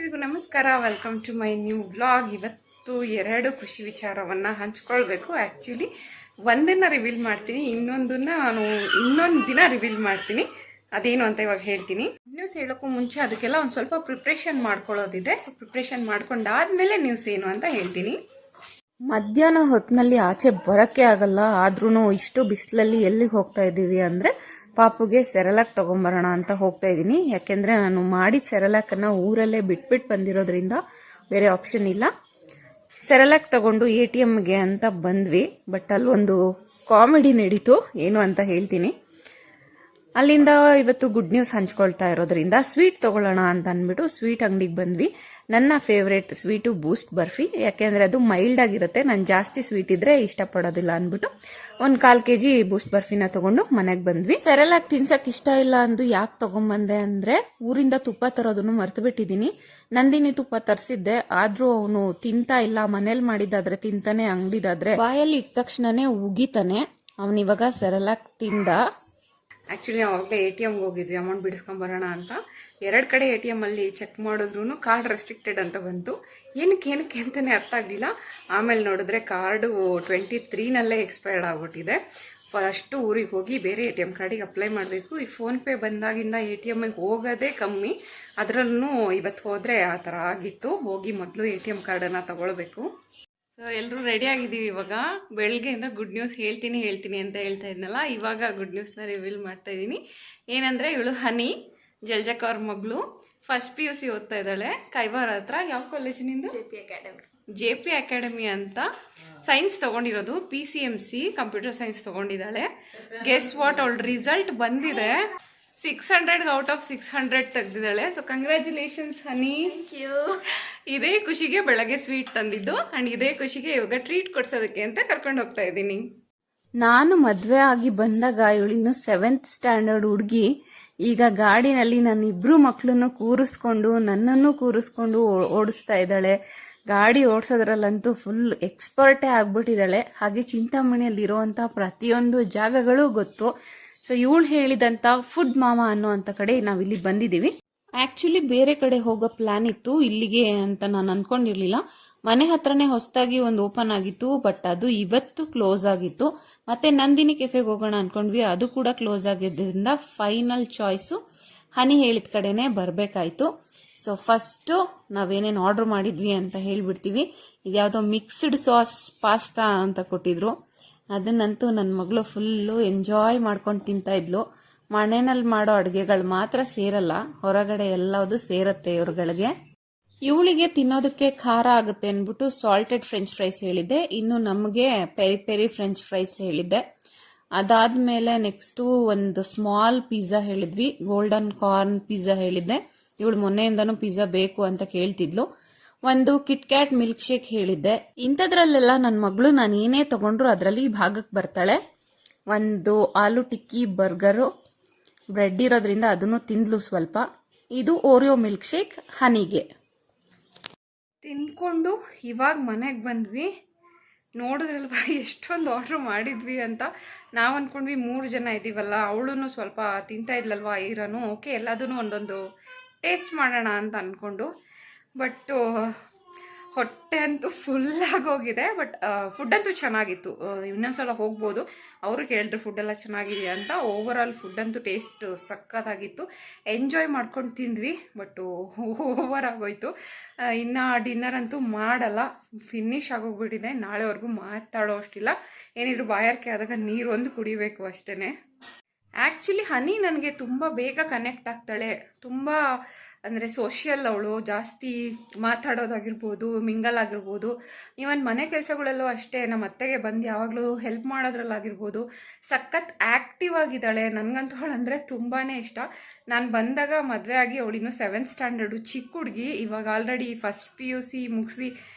ಎಲ್ರಿಗೂ ನಮಸ್ಕಾರ. Welcome to my new vlog. ಇವತ್ತು ಎರಡು ಖುಷಿ ವಿಚಾರವನ್ನು ಹಂಚ್ಕೊಳ್ಬೇಕು. ಆ್ಯಕ್ಚುಲಿ ಒಂದನ್ನು ರಿವೀಲ್ ಮಾಡ್ತೀನಿ, ಇನ್ನೊಂದನ್ನು ನಾನು ಇನ್ನೊಂದು ದಿನ ರಿವೀಲ್ ಮಾಡ್ತೀನಿ. ಅದೇನು ಅಂತ ಇವಾಗ ಹೇಳ್ತೀನಿ. ನ್ಯೂಸ್ ಹೇಳೋಕ್ಕೂ ಮುಂಚೆ ಅದಕ್ಕೆಲ್ಲ ಒಂದು ಸ್ವಲ್ಪ ಪ್ರಿಪ್ರೇಷನ್ ಮಾಡ್ಕೊಳ್ಳೋದಿದೆ. ಸೊ ಪ್ರಿಪ್ರೇಷನ್ ಮಾಡ್ಕೊಂಡಾದ್ಮೇಲೆ ನ್ಯೂಸ್ ಏನು ಅಂತ ಹೇಳ್ತೀನಿ. ಮಧ್ಯಾಹ್ನ ಹೊತ್ತಿನಲ್ಲಿ ಆಚೆ ಬರೋಕ್ಕೆ ಆಗಲ್ಲ, ಆದ್ರೂ ಇಷ್ಟು ಬಿಸಿಲಲ್ಲಿ ಎಲ್ಲಿಗೆ ಹೋಗ್ತಾ ಇದ್ದೀವಿ ಅಂದರೆ ಪಾಪುಗೆ ಸೆರೆಲಾಕ್ ತೊಗೊಂಬರೋಣ ಅಂತ ಹೋಗ್ತಾ ಇದ್ದೀನಿ. ಯಾಕೆಂದರೆ ನಾನು ಮಾಡಿದ ಸೆರೆಲಾಕನ್ನು ಊರಲ್ಲೇ ಬಿಟ್ಬಿಟ್ಟು ಬಂದಿರೋದ್ರಿಂದ ಬೇರೆ ಆಪ್ಷನ್ ಇಲ್ಲ. ಸೆರೆಲಾಕ್ ತಗೊಂಡು ATMಗೆ ಅಂತ ಬಂದ್ವಿ. ಬಟ್ ಅಲ್ಲೊಂದು ಕಾಮಿಡಿ ನಡೀತು, ಏನು ಅಂತ ಹೇಳ್ತೀನಿ. ಅಲ್ಲಿಂದ ಇವತ್ತು ಗುಡ್ ನ್ಯೂಸ್ ಹಂಚ್ಕೊಳ್ತಾ ಇರೋದ್ರಿಂದ ಸ್ವೀಟ್ ತಗೊಳ್ಳೋಣ ಅಂತ ಅಂದ್ಬಿಟ್ಟು ಸ್ವೀಟ್ ಅಂಗಡಿಗೆ ಬಂದ್ವಿ. ನನ್ನ ಫೇವ್ರೇಟ್ ಸ್ವೀಟು ಬೂಸ್ಟ್ ಬರ್ಫಿ, ಯಾಕೆಂದರೆ ಅದು ಮೈಲ್ಡ್ ಆಗಿರುತ್ತೆ. ನಾನು ಜಾಸ್ತಿ ಸ್ವೀಟ್ ಇದ್ರೆ ಇಷ್ಟಪಡೋದಿಲ್ಲ ಅಂದ್ಬಿಟ್ಟು 1/4 kg ಬೂಸ್ಟ್ ಬರ್ಫಿನ ತಗೊಂಡು ಮನೆಗೆ ಬಂದ್ವಿ. ಸೆರೆಲಾಕ್ ತಿನ್ಸಕ್ ಇಷ್ಟ ಇಲ್ಲ ಅಂದು ಯಾಕೆ ತಗೊಂಡ್ಬಂದೆ ಅಂದ್ರೆ ಊರಿಂದ ತುಪ್ಪ ತರೋದನ್ನು ಮರ್ತು ಬಿಟ್ಟಿದ್ದೀನಿ. ನಂದಿನಿ ತುಪ್ಪ ತರಿಸಿದ್ದೆ, ಆದ್ರೂ ಅವನು ತಿಂತಾ ಇಲ್ಲ. ಮನೇಲಿ ಮಾಡಿದಾದ್ರೆ ತಿಂತಾನೆ, ಅಂಗಡಿದಾದ್ರೆ ಬಾಯಲ್ಲಿ ಇಟ್ಟ ತಕ್ಷಣನೇ ಉಗಿತಾನೆ. ಅವನಿವಾಗ ಸೆರೆಲಾಕ್ ತಿಂದ. ಆ್ಯಕ್ಚುಲಿ ಅವಾಗಲೇ ATMಗೆ ಹೋಗಿದ್ವಿ ಅಮೌಂಟ್ ಬಿಡಿಸ್ಕೊಂಬರೋಣ ಅಂತ. 2 ಕಡೆ ATM ಅಲ್ಲಿ ಚೆಕ್ ಮಾಡಿದ್ರು ಕಾರ್ಡ್ ರೆಸ್ಟ್ರಿಕ್ಟೆಡ್ ಅಂತ ಬಂತು. ಏನಕ್ಕೆ ಅಂತಲೇ ಅರ್ಥ ಆಗಲಿಲ್ಲ. ಆಮೇಲೆ ನೋಡಿದ್ರೆ ಕಾರ್ಡು 23ನಲ್ಲೇ ಎಕ್ಸ್ಪೈರ್ಡ್ ಆಗ್ಬಿಟ್ಟಿದೆ. ಫಸ್ಟು ಊರಿಗೆ ಹೋಗಿ ಬೇರೆ ATM ಕಾರ್ಡಿಗೆ ಅಪ್ಲೈ ಮಾಡಬೇಕು. ಈ ಫೋನ್ಪೇ ಬಂದಾಗಿಂದ ATMಗೆ ಹೋಗೋದೇ ಕಮ್ಮಿ. ಅದರಲ್ಲೂ ಇವತ್ತು ಹೋದರೆ ಆ ಥರ ಆಗಿತ್ತು. ಹೋಗಿ ಮೊದಲು ATM ಕಾರ್ಡನ್ನು ತಗೊಳ್ಬೇಕು. ಸೊ ಎಲ್ಲರೂ ರೆಡಿ ಆಗಿದ್ದೀವಿ. ಇವಾಗ ಬೆಳಗ್ಗೆಯಿಂದ ಗುಡ್ ನ್ಯೂಸ್ ಹೇಳ್ತೀನಿ ಅಂತ ಹೇಳ್ತಾ ಇದ್ನಲ್ಲ, ಇವಾಗ ಗುಡ್ ನ್ಯೂಸ್ನ ರಿವೀಲ್ ಮಾಡ್ತಾ ಇದ್ದೀನಿ. ಏನಂದರೆ ಇವಳು ಹನಿ, ಜಲ್ಜಕ್ ಅವ್ರ ಮಗಳು, ಫಸ್ಟ್ PUC ಓದ್ತಾ ಇದ್ದಾಳೆ ಕೈವಾರ ಹತ್ರ. ಯಾವ ಕಾಲೇಜಿನಿಂದ? JP ಅಕಾಡೆಮಿ ಅಂತ. ಸೈನ್ಸ್ ತೊಗೊಂಡಿರೋದು, PCMC ಕಂಪ್ಯೂಟರ್ ಸೈನ್ಸ್ ತೊಗೊಂಡಿದ್ದಾಳೆ. ಗೆಸ್ ವಾಟ್, ಅವಳ ರಿಸಲ್ಟ್ ಬಂದಿದೆ 600 ಔಟ್ ಆಫ್ 600 ತೆಗೆದಿದ್ದಾಳೆ. So congratulations honey. ಇದೇ ಖುಷಿಗೆ ಬೆಳಗ್ಗೆ ಸ್ವೀಟ್ ತಂದಿದ್ದು, ಆ್ಯಂಡ್ ಇದೇ ಖುಷಿಗೆ ಇವಾಗ ಟ್ರೀಟ್ ಕೊಡ್ಸೋದಕ್ಕೆ ಅಂತ ಕರ್ಕೊಂಡು ಹೋಗ್ತಾ ಇದ್ದೀನಿ. ನಾನು ಮದುವೆ ಆಗಿ ಬಂದಾಗ ಇವಳಿನ್ನು 7th ಸ್ಟ್ಯಾಂಡರ್ಡ್ ಹುಡುಗಿ. ಈಗ ಗಾಡಿನಲ್ಲಿ ನನ್ನ ಇಬ್ರು ಮಕ್ಕಳನ್ನು ಕೂರಿಸ್ಕೊಂಡು ನನ್ನನ್ನು ಕೂರಿಸ್ಕೊಂಡು ಓಡಿಸ್ತಾ ಇದ್ದಾಳೆ. ಗಾಡಿ ಓಡಿಸೋದ್ರಲ್ಲಂತೂ ಫುಲ್ ಎಕ್ಸ್ಪರ್ಟೇ ಆಗ್ಬಿಟ್ಟಿದ್ದಾಳೆ. ಹಾಗೆ ಚಿಂತಾಮಣಿಯಲ್ಲಿರುವಂಥ ಪ್ರತಿಯೊಂದು ಜಾಗಗಳು ಗೊತ್ತು. ಸೊ ಇವಳು ಹೇಳಿದಂಥ ಫುಡ್ ಮಾಮಾ ಅನ್ನೋಂಥ ಕಡೆ ನಾವಿಲ್ಲಿ ಬಂದಿದ್ದೀವಿ. ಆ್ಯಕ್ಚುಲಿ ಬೇರೆ ಕಡೆ ಹೋಗೋ ಪ್ಲ್ಯಾನ್ ಇತ್ತು, ಇಲ್ಲಿಗೆ ಅಂತ ನಾನು ಅಂದ್ಕೊಂಡಿರಲಿಲ್ಲ. ಮನೆ ಹತ್ರನೇ ಹೊಸದಾಗಿ ಒಂದು ಓಪನ್ ಆಗಿತ್ತು, ಬಟ್ ಅದು ಇವತ್ತು ಕ್ಲೋಸ್ ಆಗಿತ್ತು. ಮತ್ತೆ ನಂದಿನಿ ಕೆಫೆಗೆ ಹೋಗೋಣ ಅಂದ್ಕೊಂಡ್ವಿ, ಅದು ಕೂಡ ಕ್ಲೋಸ್ ಆಗಿದ್ದರಿಂದ ಫೈನಲ್ ಚಾಯ್ಸು ಹನಿ ಹೇಳಿದ ಕಡೆನೇ ಬರಬೇಕಾಯ್ತು. ಸೊ ಫಸ್ಟು ನಾವೇನೇನು ಆರ್ಡ್ರ್ ಮಾಡಿದ್ವಿ ಅಂತ ಹೇಳ್ಬಿಡ್ತೀವಿ. ಇದ್ಯಾವುದೋ ಮಿಕ್ಸ್ಡ್ ಸಾಸ್ ಪಾಸ್ತಾ ಅಂತ ಕೊಟ್ಟಿದ್ರು. ಅದನ್ನಂತೂ ನನ್ನ ಮಗಳು ಫುಲ್ಲು ಎಂಜಾಯ್ ಮಾಡ್ಕೊಂಡು ತಿಂತಾ ಇದ್ಲು. ಮನೆಯಲ್ಲಿ ಮಾಡೋ ಅಡುಗೆಗಳು ಮಾತ್ರ ಸೇರಲ್ಲ, ಹೊರಗಡೆ ಎಲ್ಲದು ಸೇರುತ್ತೆ ಇವ್ರುಗಳಿಗೆ. ಇವಳಿಗೆ ತಿನ್ನೋದಕ್ಕೆ ಖಾರ ಆಗುತ್ತೆ ಅಂದ್ಬಿಟ್ಟು ಸಾಲ್ಟೆಡ್ ಫ್ರೆಂಚ್ ಫ್ರೈಸ್ ಹೇಳಿದ್ದೆ. ಇನ್ನು ನಮಗೆ ಪೆರಿ ಪೆರಿ ಫ್ರೆಂಚ್ ಫ್ರೈಸ್ ಹೇಳಿದ್ದೆ. ಅದಾದಮೇಲೆ ನೆಕ್ಸ್ಟು ಒಂದು ಸ್ಮಾಲ್ ಪಿಜ್ಜಾ ಹೇಳಿದ್ವಿ, ಗೋಲ್ಡನ್ ಕಾರ್ನ್ ಪಿಜ್ಜಾ ಹೇಳಿದ್ದೆ. ಇವಳು ಮೊನ್ನೆಯಿಂದನೂ ಪಿಜ್ಜಾ ಬೇಕು ಅಂತ ಕೇಳ್ತಿದ್ಲು. ಒಂದು ಕಿಟ್ಕ್ಯಾಟ್ ಮಿಲ್ಕ್ ಶೇಕ್ ಹೇಳಿದ್ದೆ. ಇಂಥದ್ರಲ್ಲೆಲ್ಲ ನನ್ನ ಮಗಳು ನಾನು ಏನೇ ತಗೊಂಡ್ರು ಅದರಲ್ಲಿ ಭಾಗಕ್ಕೆ ಬರ್ತಾಳೆ. ಒಂದು ಆಲೂ ಟಿಕ್ಕಿ ಬರ್ಗರು ಬ್ರೆಡ್ ಇರೋದ್ರಿಂದ ಅದನ್ನು ತಿಂದ್ಲು ಸ್ವಲ್ಪ. ಇದು ಓರಿಯೋ ಮಿಲ್ಕ್ ಶೇಕ್ ಹನಿಗೆ. ತಿನ್ಕೊಂಡು ಇವಾಗ ಮನೆಗೆ ಬಂದ್ವಿ. ನೋಡಿದ್ರಲ್ವಾ ಎಷ್ಟೊಂದು ಆರ್ಡ್ರ್ ಮಾಡಿದ್ವಿ ಅಂತ. ನಾವು ಅಂದ್ಕೊಂಡ್ವಿ 3 ಜನ ಇದ್ದೀವಲ್ಲ, ಅವಳು ಸ್ವಲ್ಪ ತಿಂತಾ ಇದ್ಲಲ್ವಾ ಐರನು. ಓಕೆ ಎಲ್ಲದೂ ಒಂದೊಂದು ಟೇಸ್ಟ್ ಮಾಡೋಣ ಅಂತ ಅಂದ್ಕೊಂಡು. ಬಟ್ ಹೊಟ್ಟೆ ಅಂತೂ ಫುಲ್ಲಾಗೋಗಿದೆ. ಬಟ್ ಫುಡ್ ಅಂತೂ ಚೆನ್ನಾಗಿತ್ತು. ಇನ್ನೊಂದ್ಸಲ ಹೋಗ್ಬೋದು. ಅವರು ಕೇಳಿದ್ರು ಫುಡ್ ಎಲ್ಲ ಚೆನ್ನಾಗಿದೆಯಾ ಅಂತ. ಓವರ್ ಆಲ್ ಫುಡ್ ಅಂತೂ ಟೇಸ್ಟ್ ಸಕ್ಕತ್ತಾಗಿತ್ತು. ಎಂಜಾಯ್ ಮಾಡ್ಕೊಂಡು ತಿಂದ್ವಿ. ಬಟ್ ಓವರ್ ಆಗೋಯ್ತು. ಇನ್ನು ಡಿನ್ನರ್ ಅಂತೂ ಮಾಡಲ್ಲ, ಫಿನಿಶ್ ಆಗೋಗ್ಬಿಟ್ಟಿದೆ. ನಾಳೆವರೆಗೂ ಮಾತಾಡೋ ಅಷ್ಟಿಲ್ಲ. ಏನಿದ್ರು ಬಾಯಾರಿಕೆ ಆದಾಗ ನೀರು ಒಂದು ಕುಡಿಬೇಕು ಅಷ್ಟೇ. ಆ್ಯಕ್ಚುಲಿ ಹನಿ ನನಗೆ ತುಂಬ ಬೇಗ ಕನೆಕ್ಟ್ ಆಗ್ತಾಳೆ. ತುಂಬ ಅಂದರೆ ಸೋಷಿಯಲ್ ಅವಳು, ಜಾಸ್ತಿ ಮಾತಾಡೋದಾಗಿರ್ಬೋದು, ಮಿಂಗಲ್ ಆಗಿರ್ಬೋದು. ಈವನ್ ಮನೆ ಕೆಲಸಗಳಲ್ಲೂ ಅಷ್ಟೇ. ನಮ್ಮ ಅತ್ತೆಗೆ ಬಂದು ಯಾವಾಗಲೂ ಹೆಲ್ಪ್ ಮಾಡೋದ್ರಲ್ಲಾಗಿರ್ಬೋದು ಸಖತ್ ಆ್ಯಕ್ಟಿವ್ ಆಗಿದ್ದಾಳೆ. ನನಗಂತೂ ಅವಳಂದರೆ ತುಂಬಾ ಇಷ್ಟ. ನಾನು ಬಂದಾಗ ಮದುವೆ ಆಗಿ ಅವಳಿನ್ನೂ 7th ಸ್ಟ್ಯಾಂಡರ್ಡು, ಚಿಕ್ಕ ಹುಡುಗಿ. ಇವಾಗ ಆಲ್ರೆಡಿ ಫಸ್ಟ್ PUC ಮುಗಿಸಿ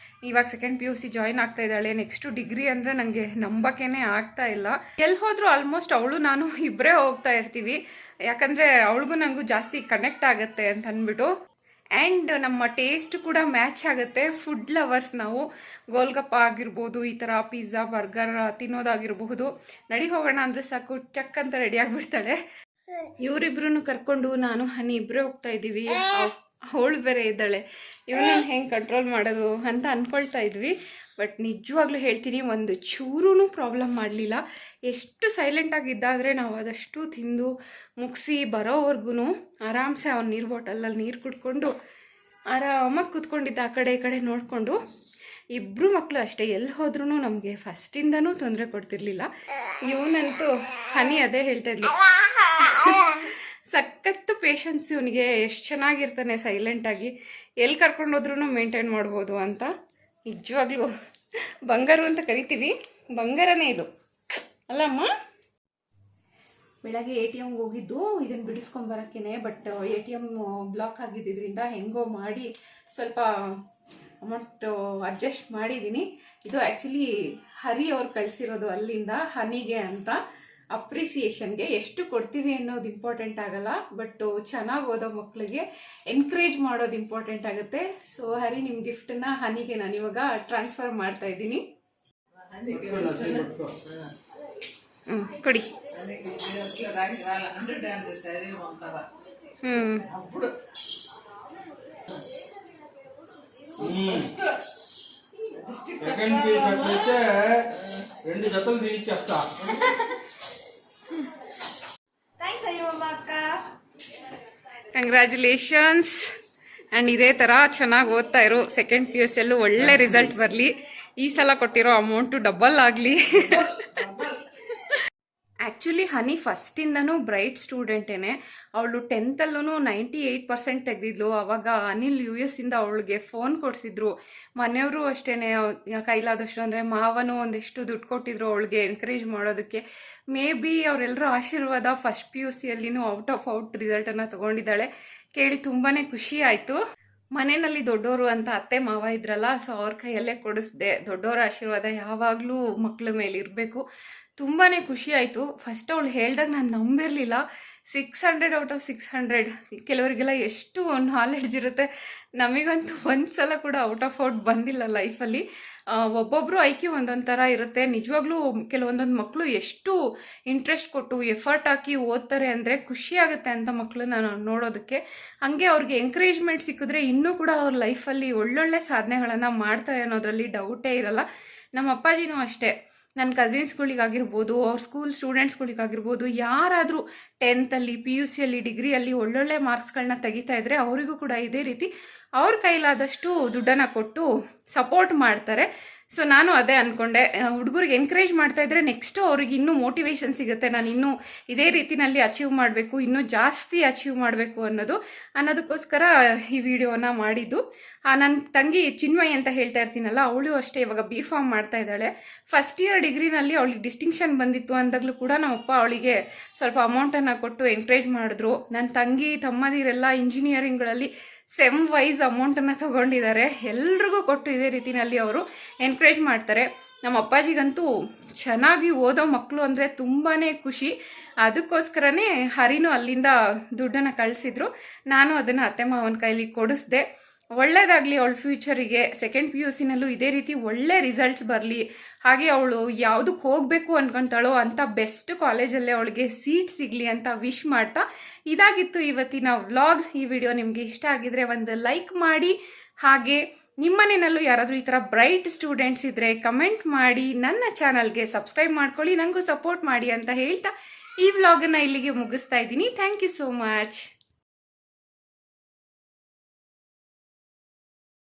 ಇವಾಗ 2nd PUC ಜಾಯಿನ್ ಆಗ್ತಾ ಇದ್ದಾಳೆ. ನೆಕ್ಸ್ಟು ಡಿಗ್ರಿ ಅಂದರೆ ನನಗೆ ನಂಬಕ್ಕೇ ಆಗ್ತಾ ಇಲ್ಲ. ಎಲ್ಲಿ ಹೋದರೂ ಆಲ್ಮೋಸ್ಟ್ ಅವಳು ನಾನು ಇಬ್ಬರೇ ಹೋಗ್ತಾ ಇರ್ತೀವಿ. ಯಾಕಂದರೆ ಅವಳಿಗೂ ನನಗೂ ಜಾಸ್ತಿ ಕನೆಕ್ಟ್ ಆಗುತ್ತೆ ಅಂತ ಅಂದ್ಬಿಟ್ಟು. ಆ್ಯಂಡ್ ನಮ್ಮ ಟೇಸ್ಟ್ ಕೂಡ ಮ್ಯಾಚ್ ಆಗುತ್ತೆ. ಫುಡ್ ಲವರ್ಸ್ ನಾವು. ಗೋಲ್ಗಪ್ಪ ಆಗಿರ್ಬೋದು, ಈ ಥರ ಪಿಜ್ಜಾ ಬರ್ಗರ್ ತಿನ್ನೋದಾಗಿರಬಹುದು. ನಡಿ ಹೋಗೋಣ ಅಂದರೆ ಸಾಕು ಚಕ್ ಅಂತ ರೆಡಿ ಆಗಿಬಿಡ್ತಾಳೆ. ಇವರಿಬ್ರು ಕರ್ಕೊಂಡು ನಾನು ಹನಿ ಇಬ್ಬರೇ ಹೋಗ್ತಾ ಇದ್ದೀವಿ. ಅವಳು ಬೇರೆ ಇದ್ದಾಳೆ, ಇವನನ್ನು ಹೆಂಗೆ ಕಂಟ್ರೋಲ್ ಮಾಡೋದು ಅಂತ ಅಂದ್ಕೊಳ್ತಾ ಇದ್ವಿ. ಬಟ್ ನಿಜವಾಗ್ಲೂ ಹೇಳ್ತೀನಿ, ಒಂದು ಚೂರೂ ಪ್ರಾಬ್ಲಮ್ ಮಾಡಲಿಲ್ಲ. ಎಷ್ಟು ಸೈಲೆಂಟಾಗಿದ್ದ ಅಂದರೆ ನಾವು ಅದಷ್ಟು ತಿಂದು ಮುಗಿಸಿ ಬರೋವರೆಗೂ ಆರಾಮ್ಸೆ ಅವ್ನು ನೀರು ಬಾಟಲಲ್ಲಿ ನೀರು ಕುಡ್ಕೊಂಡು ಆರಾಮಾಗಿ ಕೂತ್ಕೊಂಡಿದ್ದ, ಆ ಕಡೆ ಈ ಕಡೆ ನೋಡಿಕೊಂಡು. ಇಬ್ಬರು ಮಕ್ಕಳು ಅಷ್ಟೇ, ಎಲ್ಲಿ ಹೋದ್ರೂ ನಮಗೆ ಫಸ್ಟಿಂದನೂ ತೊಂದರೆ ಕೊಡ್ತಿರ್ಲಿಲ್ಲ. ಇವನಂತೂ ಹನಿ ಅದೇ ಹೇಳ್ತಾ ಇದ್ಲು, ಸಖತ್ತು ಪೇಷನ್ಸ್ ಇವನಿಗೆ, ಎಷ್ಟು ಚೆನ್ನಾಗಿರ್ತಾನೆ ಸೈಲೆಂಟಾಗಿ, ಎಲ್ಲಿ ಕರ್ಕೊಂಡೋದ್ರೂ ಮೇಂಟೈನ್ ಮಾಡ್ಬೋದು ಅಂತ. ನಿಜವಾಗ್ಲೂ ಬಂಗಾರು ಅಂತ ಕರಿತೀವಿ, ಬಂಗಾರನೇ ಇದು ಅಲ್ಲಮ್ಮ. ಬೆಳಗ್ಗೆ ATMಗೆ ಹೋಗಿದ್ದು ಇದನ್ನು ಬಿಡಿಸ್ಕೊಂಬರೋಕ್ಕೇ, ಬಟ್ ATM ಬ್ಲಾಕ್ ಆಗಿದ್ದರಿಂದ ಹೆಂಗೋ ಮಾಡಿ ಸ್ವಲ್ಪ ಅಮೌಂಟ್ ಅಡ್ಜಸ್ಟ್ ಮಾಡಿದ್ದೀನಿ. ಇದು ಆ್ಯಕ್ಚುಲಿ ಹರಿ ಅವ್ರು ಕಳಿಸಿರೋದು ಅಲ್ಲಿಂದ ಹನಿಗೆ ಅಂತ, ಅಪ್ರಿಸಿಯೇಷನ್ಗೆ. ಎಷ್ಟು ಕೊಡ್ತೀವಿ ಅನ್ನೋದು ಇಂಪಾರ್ಟೆಂಟ್ ಆಗಲ್ಲ, ಬಟ್ ಚೆನ್ನಾಗಿ ಓದೋ ಮಕ್ಕಳಿಗೆ ಎನ್ಕರೇಜ್ ಮಾಡೋದು ಇಂಪಾರ್ಟೆಂಟ್ ಆಗುತ್ತೆ. ಸೊ ಹರಿ, ನಿಮ್ಮ ಗಿಫ್ಟನ್ನ ಹನಿಗೆ ನಾನು ಇವಾಗ ಟ್ರಾನ್ಸ್ಫರ್ ಮಾಡ್ತಾ ಇದ್ದೀನಿ. ಕೊಡಿ. సెకండ్ పీస్ అట్లయితే 2 జతలు తీయించేస్తా. ಥ್ಯಾಂಕ್ಸ್ ಅಯ್ಯಮ್ಮ ಅಕ್ಕ, ಕಂಗ್ರ್ಯಾಚುಲೇಷನ್ಸ್. ಆ್ಯಂಡ್ ಇದೇ ಥರ ಚೆನ್ನಾಗಿ ಓದ್ತಾ ಇರು, ಸೆಕೆಂಡ್ PUCಯಲ್ಲೂ ಒಳ್ಳೆ ರಿಸಲ್ಟ್ ಬರಲಿ. ಈ ಸಲ ಕೊಟ್ಟಿರೋ ಅಮೌಂಟು ಡಬಲ್ ಆಗಲಿ. ಆ್ಯಕ್ಚುಲಿ ಹನಿ ಫಸ್ಟಿಂದನೂ ಬ್ರೈಟ್ ಸ್ಟೂಡೆಂಟೇನೆ. ಅವಳು 10th 98% ತೆಗೆದಿದ್ಲು. ಆವಾಗ ಅನಿಲ್ US ಇಂದ ಅವಳಿಗೆ ಫೋನ್ ಕೊಡಿಸಿದ್ರು. ಮನೆಯವರು ಅಷ್ಟೇ, ಕೈಲಾದಷ್ಟು ಅಂದರೆ ಮಾವನು ಒಂದಿಷ್ಟು ದುಡ್ಡು ಕೊಟ್ಟಿದ್ರು ಅವಳಿಗೆ ಎನ್ಕರೇಜ್ ಮಾಡೋದಕ್ಕೆ. ಮೇ ಬಿ ಅವರೆಲ್ಲರೂ ಆಶೀರ್ವಾದ ಫಸ್ಟ್ PUCಯಲ್ಲಿನೂ ಔಟ್ ರಿಸಲ್ಟನ್ನು ತೊಗೊಂಡಿದ್ದಾಳೆ. ಕೇಳಿ ತುಂಬಾ ಖುಷಿ ಆಯಿತು. ಮನೆಯಲ್ಲಿ ದೊಡ್ಡವರು ಅಂತ ಅತ್ತೆ ಮಾವ ಇದ್ರಲ್ಲ, ಸೊ ಅವ್ರ ಕೈಯಲ್ಲೇ ಕೊಡಿಸ್ದೆ. ದೊಡ್ಡವರ ಆಶೀರ್ವಾದ ಯಾವಾಗಲೂ ಮಕ್ಕಳ ಮೇಲೆ ಇರಬೇಕು. ತುಂಬಾ ಖುಷಿ ಆಯಿತು. ಫಸ್ಟ್ ಅವಳು ಹೇಳ್ದಾಗ ನಾನು ನಂಬಿರಲಿಲ್ಲ. 600 ಔಟ್ ಆಫ್ 600. ಕೆಲವರಿಗೆಲ್ಲ ಎಷ್ಟು ನಾಲೆಡ್ಜ್ ಇರುತ್ತೆ, ನಮಗಂತೂ ಒಂದು ಸಲ ಕೂಡ ಔಟ್ ಬಂದಿಲ್ಲ ಲೈಫಲ್ಲಿ. ಒಬ್ಬೊಬ್ಬರು IQ ಒಂದೊಂದು ಥರ ಇರುತ್ತೆ. ನಿಜವಾಗ್ಲೂ ಕೆಲವೊಂದೊಂದು ಮಕ್ಕಳು ಎಷ್ಟು ಇಂಟ್ರೆಸ್ಟ್ ಕೊಟ್ಟು ಎಫರ್ಟ್ ಹಾಕಿ ಓದ್ತಾರೆ ಅಂದರೆ ಖುಷಿ ಆಗುತ್ತೆ ಅಂತ ಮಕ್ಕಳನ್ನ ನೋಡೋದಕ್ಕೆ. ಹಾಗೆ ಅವ್ರಿಗೆ ಎಂಕರೇಜ್ಮೆಂಟ್ ಸಿಕ್ಕಿದ್ರೆ ಇನ್ನೂ ಕೂಡ ಅವ್ರ ಲೈಫಲ್ಲಿ ಒಳ್ಳೊಳ್ಳೆ ಸಾಧನೆಗಳನ್ನು ಮಾಡ್ತಾರೆ ಅನ್ನೋದ್ರಲ್ಲಿ ಡೌಟೇ ಇರಲ್ಲ. ನಮ್ಮ ಅಪ್ಪಾಜಿನೂ ಅಷ್ಟೇ, ನನ್ನ ಕಸಿನ್ಸ್ಗಳಿಗಾಗಿರ್ಬೋದು, ಅವ್ರ ಸ್ಕೂಲ್ ಸ್ಟೂಡೆಂಟ್ಸ್ಗಳಿಗಾಗಿರ್ಬೋದು, ಯಾರಾದರೂ 10th PUCಯಲ್ಲಿ ಡಿಗ್ರಿಯಲ್ಲಿ ಒಳ್ಳೊಳ್ಳೆ ಮಾರ್ಕ್ಸ್ಗಳನ್ನ ತೆಗಿತಾ ಇದ್ದರೆ ಅವರಿಗೂ ಕೂಡ ಇದೇ ರೀತಿ ಅವ್ರ ಕೈಲಾದಷ್ಟು ದುಡ್ಡನ್ನು ಕೊಟ್ಟು ಸಪೋರ್ಟ್ ಮಾಡ್ತಾರೆ. ಸೊ ನಾನು ಅದೇ ಅಂದ್ಕೊಂಡೆ, ಹುಡುಗರಿಗೆ ಎನ್ಕರೇಜ್ ಮಾಡ್ತಾಯಿದ್ರೆ ನೆಕ್ಸ್ಟು ಅವ್ರಿಗೆ ಇನ್ನೂ ಮೋಟಿವೇಶನ್ ಸಿಗುತ್ತೆ. ನಾನು ಇನ್ನೂ ಇದೇ ರೀತಿನಲ್ಲಿ ಅಚೀವ್ ಮಾಡಬೇಕು, ಇನ್ನೂ ಜಾಸ್ತಿ ಅಚೀವ್ ಮಾಡಬೇಕು ಅನ್ನೋದಕ್ಕೋಸ್ಕರ ಈ ವಿಡಿಯೋನ ಮಾಡಿದ್ದು. ನನ್ನ ತಂಗಿ ಚಿನ್ಮಯಿ ಅಂತ ಹೇಳ್ತಾ ಇರ್ತೀನಲ್ಲ, ಅವಳು ಅಷ್ಟೇ ಇವಾಗ B.Pharm ಮಾಡ್ತಾ ಇದ್ದಾಳೆ. ಫಸ್ಟ್ ಇಯರ್ ಡಿಗ್ರಿನಲ್ಲಿ ಅವಳಿಗೆ ಡಿಸ್ಟಿಂಕ್ಷನ್ ಬಂದಿತ್ತು ಅಂದಾಗಲೂ ಕೂಡ ನಮ್ಮಪ್ಪ ಅವಳಿಗೆ ಸ್ವಲ್ಪ ಅಮೌಂಟನ್ನು ಕೊಟ್ಟು ಎನ್ಕರೇಜ್ ಮಾಡಿದ್ರು. ನನ್ನ ತಂಗಿ ತಮ್ಮದಿರೆಲ್ಲ ಇಂಜಿನಿಯರಿಂಗ್ಗಳಲ್ಲಿ ಸೆಮ್ ವೈಸ್ ಅಮೌಂಟನ್ನು ತೊಗೊಂಡಿದ್ದಾರೆ. ಎಲ್ರಿಗೂ ಕೊಟ್ಟು ಇದೇ ರೀತಿಯಲ್ಲಿ ಅವರು ಎನ್ಕರೇಜ್ ಮಾಡ್ತಾರೆ. ನಮ್ಮ ಅಪ್ಪಾಜಿಗಂತೂ ಚೆನ್ನಾಗಿ ಓದೋ ಮಕ್ಕಳು ಅಂದರೆ ತುಂಬಾ ಖುಷಿ. ಅದಕ್ಕೋಸ್ಕರನೇ ಹರಿನೂ ಅಲ್ಲಿಂದ ದುಡ್ಡನ್ನು ಕಳಿಸಿದ್ರು. ನಾನು ಅದನ್ನು ಅತ್ತೆ ಮಾವನ ಕೈಲಿ ಕೊಡಿಸ್ದೆ. ಒಳ್ಳೆಯದಾಗಲಿ ಅವಳ ಫ್ಯೂಚರಿಗೆ. ಸೆಕೆಂಡ್ PUCನಲ್ಲೂ ಇದೇ ರೀತಿ ಒಳ್ಳೆ ರಿಸಲ್ಟ್ಸ್ ಬರಲಿ. ಹಾಗೆ ಅವಳು ಯಾವುದಕ್ಕೆ ಹೋಗಬೇಕು ಅಂದ್ಕೊತಾಳೋ ಅಂಥ ಬೆಸ್ಟ್ ಕಾಲೇಜಲ್ಲೇ ಅವಳಿಗೆ ಸೀಟ್ ಸಿಗಲಿ ಅಂತ ವಿಶ್ ಮಾಡ್ತಾ, ಇದಾಗಿತ್ತು ಇವತ್ತಿನ ವ್ಲಾಗ್. ಈ ವಿಡಿಯೋ ನಿಮಗೆ ಇಷ್ಟ ಆಗಿದ್ರೆ ಒಂದು ಲೈಕ್ ಮಾಡಿ. ಹಾಗೆ ನಿಮ್ಮನೆಯಲ್ಲೂ ಯಾರಾದರೂ ಈ ಥರ ಬ್ರೈಟ್ ಸ್ಟೂಡೆಂಟ್ಸ್ ಇದ್ದರೆ ಕಮೆಂಟ್ ಮಾಡಿ, ನನ್ನ ಚಾನಲ್ಗೆ ಸಬ್ಸ್ಕ್ರೈಬ್ ಮಾಡ್ಕೊಳ್ಳಿ, ನನಗೂ ಸಪೋರ್ಟ್ ಮಾಡಿ ಅಂತ ಹೇಳ್ತಾ ಈ ವ್ಲಾಗನ್ನು ಇಲ್ಲಿಗೆ ಮುಗಿಸ್ತಾ ಇದ್ದೀನಿ. Thank you so much.